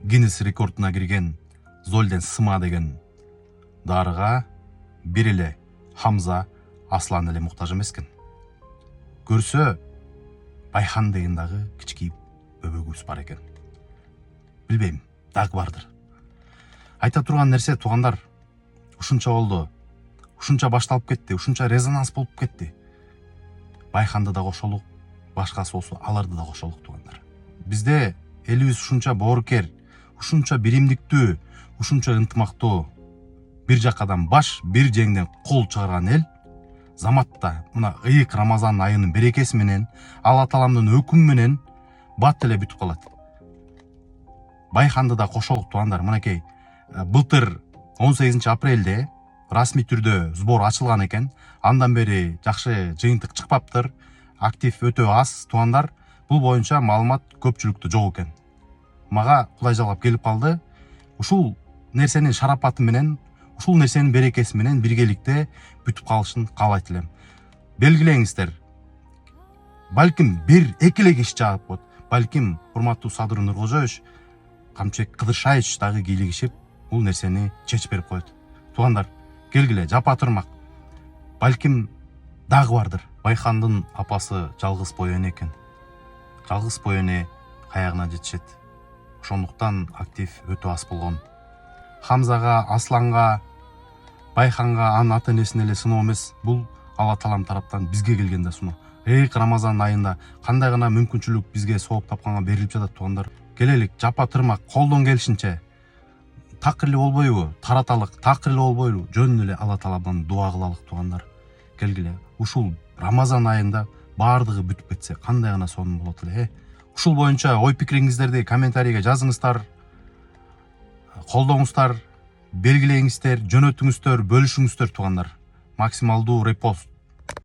Гиннес рекордуна кирген Зольден сыма деген дарыга бир эле Хамза Аслан эле муктаж эмес экен. Көрсө Байхан деген дагы кичкейип өбөгүбүз бар экен. Билбейм, дагы бардыр. Айта турган нерсе туугандар, ушунча болду, ушунча башталып кетти, ушунча резонанс болуп кетти. Байханды да кошолук, башкасы болсо аларды да кошолук туугандар. Бизде элибиз ушунча боорукер, ушунча биримдиктүү, ушунча ынтымактуу, бир жакадан баш, бир жеңден кол чыгарган эл заматта мына ыйык Рамазан айынын берекеси менен, Алла Тааламдын өкүмү менен бат эле бүтүп калат. Байханды да кошолук туугандар. Мынакей былтыр 18 апрелде расмий түрдө сбор ачылган экен. Андан бери жакшы жыйынтык чыкпаптыр. Актив өтө аз туугандар. Бул боюнча маалымат көпчүлүктө жок экен. Мага Кудай жалгап келип калды. Ушул нерсенин шарапаты менен, ушул нерсенин берекеси менен биргеликте бүтүп калышын каалайт элем. Белгилеңиздер. Балким бир эки эле киши жаап коет. Балким урматтуу Садыр Нуркожоевич, Камчек Кыдыршаевич дагы кийлигишип бул нерсени чечип берип коет. Туугандар, келгиле жапа турмак. Балким дагы бардыр. Байхандын апасы жалгыз боене экен. Жалгыз боене каягына жетишет. Ошондуктан актив өтө аз болгон. Хамзага, Асланга, Байханга анын ата энесине эле сыноо эмес, бул Алла Таалам тараптан бизге келген да сыноо. Рамазан айында кандай гана мүмкүнчүлүк бизге сооп тапканга берилип жатат туугандар. Келелик жапа тырмак, колдон келишинче такыр эле болбойбу, тараталык, такыр эле болбойлу, жөн эле Алла Тааламдан дуа кылалык туугандар. Келгиле, ушул Рамазан айында баардыгы бүтүп кетсе кандай гана сонун болот эле. Ушул боюнча ой пикириңиздерди комментарийге жазыңыздар, колдоңуздар, белгилеңиздер, жөнөтүңүздөр, бөлүшүңүздөр туугандар. Максималдуу репост